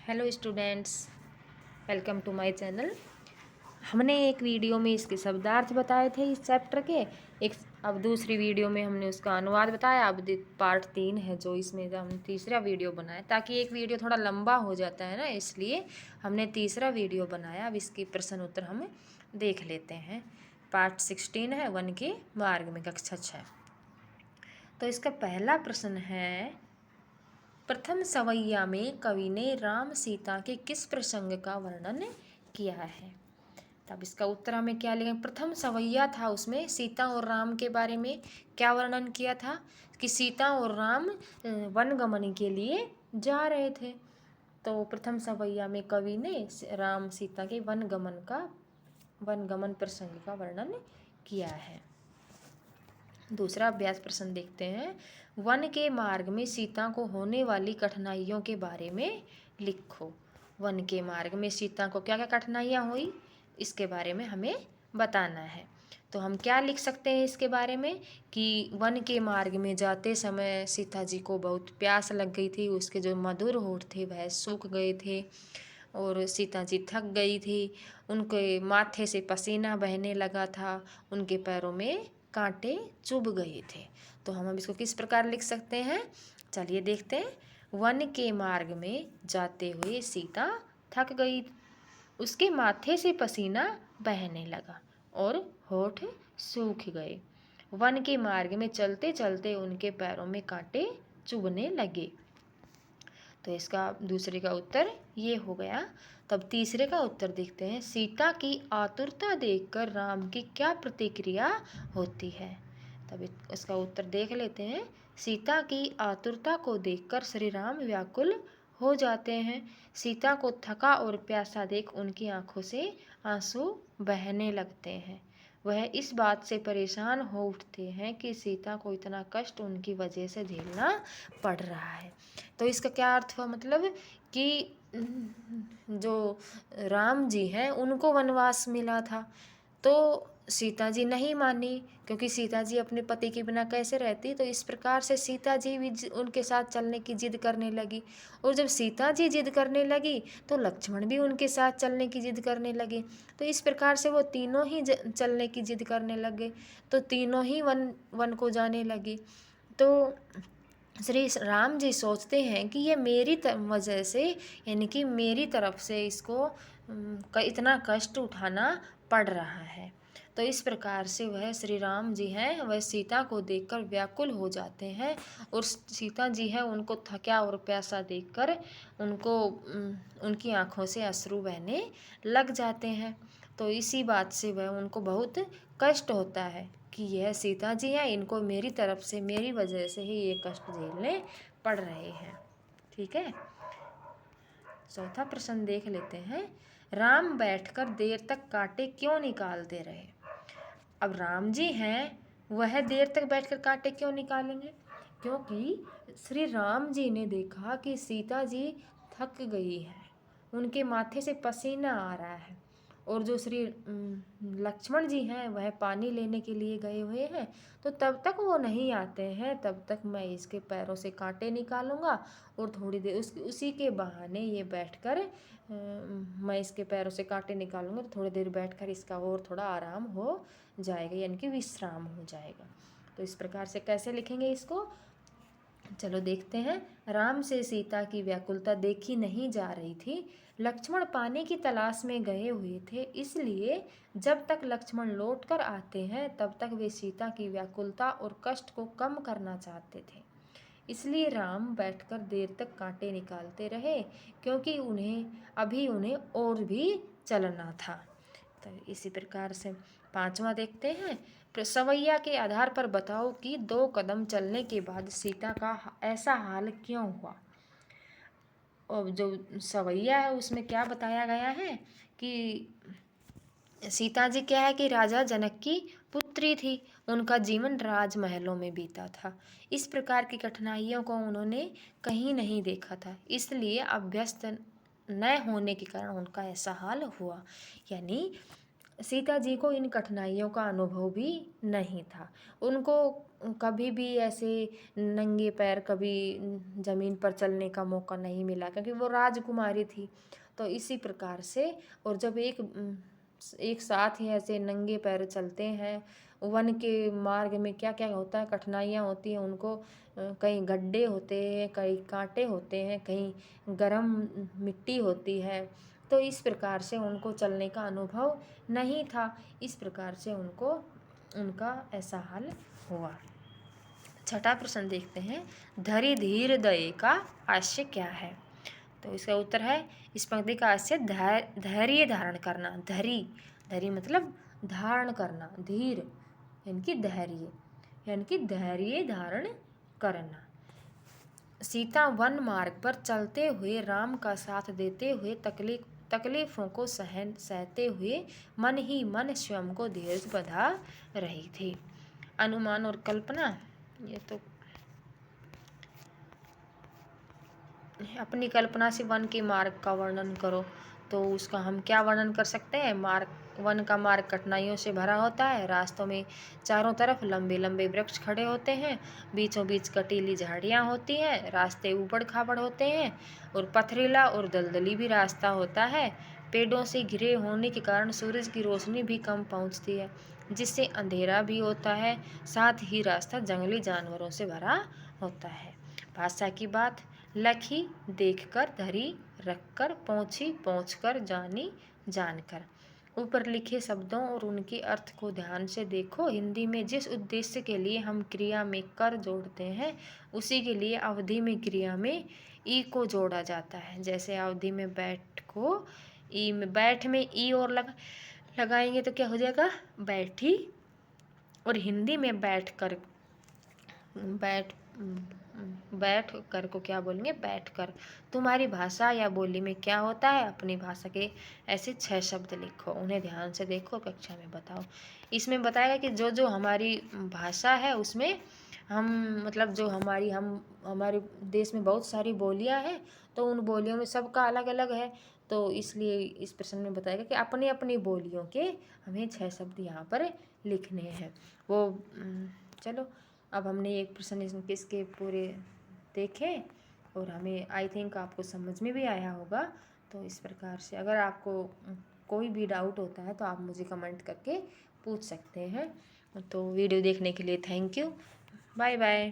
Hello students, welcome to my channel. हमने एक video में इसके शब्दार्थ बताए थे इस चैप्टर के। अब दूसरी वीडियो में हमने उसका अनुवाद बताया। अब पार्ट 3 है जो इसमें हम तीसरा वीडियो बनाए, ताकि एक वीडियो थोड़ा लंबा हो जाता है ना, इसलिए हमने तीसरा वीडियो बनाया। अब इसकी प्रश्न उत्तर हम देख लेते हैं। पार्ट 16 है, वन के मार्ग में, कक्षा 6। तो इसका पहला प्रश्न है, प्रथम सवैया में कवि ने राम सीता के किस प्रसंग का वर्णन किया है। तब इसका उत्तर हमें क्या लिखेंगे। प्रथम सवैया था, उसमें सीता और राम के बारे में क्या वर्णन किया था कि सीता और राम वनगमन के लिए जा रहे थे। तो प्रथम सवैया में कवि ने राम सीता के वनगमन प्रसंग का वर्णन किया है। दूसरा अभ्यास प्रश्न देखते हैं। वन के मार्ग में सीता को होने वाली कठिनाइयों के बारे में लिखो। वन के मार्ग में सीता को क्या क्या कठिनाइयाँ हुई, इसके बारे में हमें बताना है। तो हम क्या लिख सकते हैं इसके बारे में कि वन के मार्ग में जाते समय सीता जी को बहुत प्यास लग गई थी, उसके जो मधुर होठ थे वह सूख गए थे और सीता जी थक गई थी। उनके माथे से पसीना बहने लगा था, उनके पैरों में कांटे चुभ गए थे। तो हम अब इसको किस प्रकार लिख सकते हैं, चलिए देखते हैं। वन के मार्ग में जाते हुए सीता थक गई, उसके माथे से पसीना बहने लगा और होठ सूख गए। वन के मार्ग में चलते चलते उनके पैरों में कांटे चुभने लगे। तो इसका दूसरे का उत्तर ये हो गया। तब तीसरे का उत्तर देखते हैं। सीता की आतुरता देखकर राम की क्या प्रतिक्रिया होती है। तब इसका उत्तर देख लेते हैं। सीता की आतुरता को देखकर श्री राम व्याकुल हो जाते हैं। सीता को थका और प्यासा देख उनकी आंखों से आंसू बहने लगते हैं। वह इस बात से परेशान हो उठते हैं कि सीता को इतना कष्ट उनकी वजह से झेलना पड़ रहा है। तो इसका क्या अर्थ हुआ, मतलब कि जो राम जी हैं उनको वनवास मिला था, तो सीता जी नहीं मानी, क्योंकि सीता जी अपने पति के बिना कैसे रहती। तो इस प्रकार से सीता जी भी उनके साथ चलने की जिद करने लगी, और जब सीता जी जिद करने लगी तो लक्ष्मण भी उनके साथ चलने की जिद करने लगे। तो इस प्रकार से वो तीनों ही चलने की जिद करने लगे, तो तीनों ही वन को जाने लगी। तो श्री राम जी सोचते हैं कि ये मेरी वजह से, यानी कि मेरी तरफ से इसको इतना कष्ट उठाना पड़ रहा है। तो इस प्रकार से वह श्री राम जी हैं वह सीता को देखकर व्याकुल हो जाते हैं, और सीता जी हैं उनको थका और प्यासा देखकर उनकी आंखों से अश्रु बहने लग जाते हैं। तो इसी बात से वह उनको बहुत कष्ट होता है कि यह सीता जी हैं, इनको मेरी तरफ से, मेरी वजह से ही ये कष्ट झेलने पड़ रहे हैं। ठीक है। चौथा प्रश्न देख लेते हैं। राम बैठकर देर तक कांटे क्यों निकालते रहे। अब राम जी हैं वह देर तक बैठकर कांटे क्यों निकालेंगे, क्योंकि श्री राम जी ने देखा कि सीता जी थक गई है, उनके माथे से पसीना आ रहा है, और जो श्री लक्ष्मण जी हैं वह पानी लेने के लिए गए हुए हैं। तो तब तक वो नहीं आते हैं, तब तक मैं इसके पैरों से कांटे निकालूंगा, और थोड़ी देर उसी के बहाने ये बैठकर मैं इसके पैरों से कांटे निकालूंगा, तो थोड़ी देर बैठकर इसका और थोड़ा आराम हो जाएगा, यानी कि विश्राम हो जाएगा। तो इस प्रकार से कैसे लिखेंगे इसको, चलो देखते हैं। राम से सीता की व्याकुलता देखी नहीं जा रही थी। लक्ष्मण पानी की तलाश में गए हुए थे, इसलिए जब तक लक्ष्मण लौटकर आते हैं तब तक वे सीता की व्याकुलता और कष्ट को कम करना चाहते थे। इसलिए राम बैठकर देर तक कांटे निकालते रहे, क्योंकि उन्हें और भी चलना था। तो इसी प्रकार से पांचवा देखते हैं। सवैया के आधार पर बताओ कि 2 कदम चलने के बाद सीता का ऐसा हाल क्यों हुआ। और जो सवैया है उसमें क्या बताया गया है कि सीता जी क्या है कि राजा जनक की पुत्री थी, उनका जीवन राजमहलों में बीता था। इस प्रकार की कठिनाइयों को उन्होंने कहीं नहीं देखा था, इसलिए अभ्यस्त न होने के कारण उनका ऐसा हाल हुआ। यानी सीता जी को इन कठिनाइयों का अनुभव भी नहीं था, उनको कभी भी ऐसे नंगे पैर कभी ज़मीन पर चलने का मौका नहीं मिला, क्योंकि वो राजकुमारी थी। तो इसी प्रकार से, और जब एक साथ ही ऐसे नंगे पैर चलते हैं, वन के मार्ग में क्या क्या होता है, कठिनाइयाँ होती हैं उनको, कहीं गड्ढे होते हैं, कहीं कांटे होते हैं, कहीं गरम मिट्टी होती है। तो इस प्रकार से उनको चलने का अनुभव नहीं था, इस प्रकार से उनको उनका ऐसा हाल हुआ। छठा प्रश्न देखते हैं, धरि धीर दये का आशय क्या है। तो इसका उत्तर है, इस पंक्ति का आशय धैर्य धारण करना। धरि, धरि मतलब धारण करना, धीर यानी कि धैर्य, यानी कि धैर्य धारण करना। सीता वन मार्ग पर चलते हुए राम का साथ देते हुए तकलीफों को सहते हुए मन ही मन स्वयं को धीरज बंधा रही थी। अनुमान और कल्पना, ये तो अपनी कल्पना से वन के मार्ग का वर्णन करो। तो उसका हम क्या वर्णन कर सकते हैं। वन का मार्ग कठिनाइयों से भरा होता है। रास्तों में चारों तरफ लंबे लंबे वृक्ष खड़े होते हैं, बीचों बीच कटीली झाड़ियाँ होती हैं, रास्ते ऊबड़ खाबड़ होते हैं और पथरीला और दलदली भी रास्ता होता है। पेड़ों से घिरे होने के कारण सूरज की रोशनी भी कम पहुँचती है, जिससे अंधेरा भी होता है। साथ ही रास्ता जंगली जानवरों से भरा होता है। भाषा की बात, लखी देखकर, धरी रखकर, पहुँची पहुँचकर, जानी जानकर। ऊपर लिखे शब्दों और उनके अर्थ को ध्यान से देखो। हिंदी में जिस उद्देश्य के लिए हम क्रिया में कर जोड़ते हैं, उसी के लिए अवधि में क्रिया में ई को जोड़ा जाता है। जैसे अवधि में बैठ को ई में, बैठ में ई और लगाएंगे तो क्या हो जाएगा, बैठी। और हिंदी में बैठ कर को क्या बोलेंगे, बैठ कर। तुम्हारी भाषा या बोली में क्या होता है। अपनी भाषा के ऐसे 6 शब्द लिखो, उन्हें ध्यान से देखो, कक्षा में बताओ। इसमें बताएगा कि जो जो हमारी भाषा है उसमें हम मतलब जो हमारे देश में बहुत सारी बोलियां हैं, तो उन बोलियों में सबका अलग अलग है। तो इसलिए इस प्रश्न में बताएगा कि अपनी अपनी बोलियों के हमें 6 शब्द यहाँ पर लिखने हैं। वो चलो, अब हमने एक प्रश्न इसके पूरे देखे और हमें आई थिंक आपको समझ में भी आया होगा। तो इस प्रकार से अगर आपको कोई भी डाउट होता है तो आप मुझे कमेंट करके पूछ सकते हैं। तो वीडियो देखने के लिए थैंक यू, बाय बाय।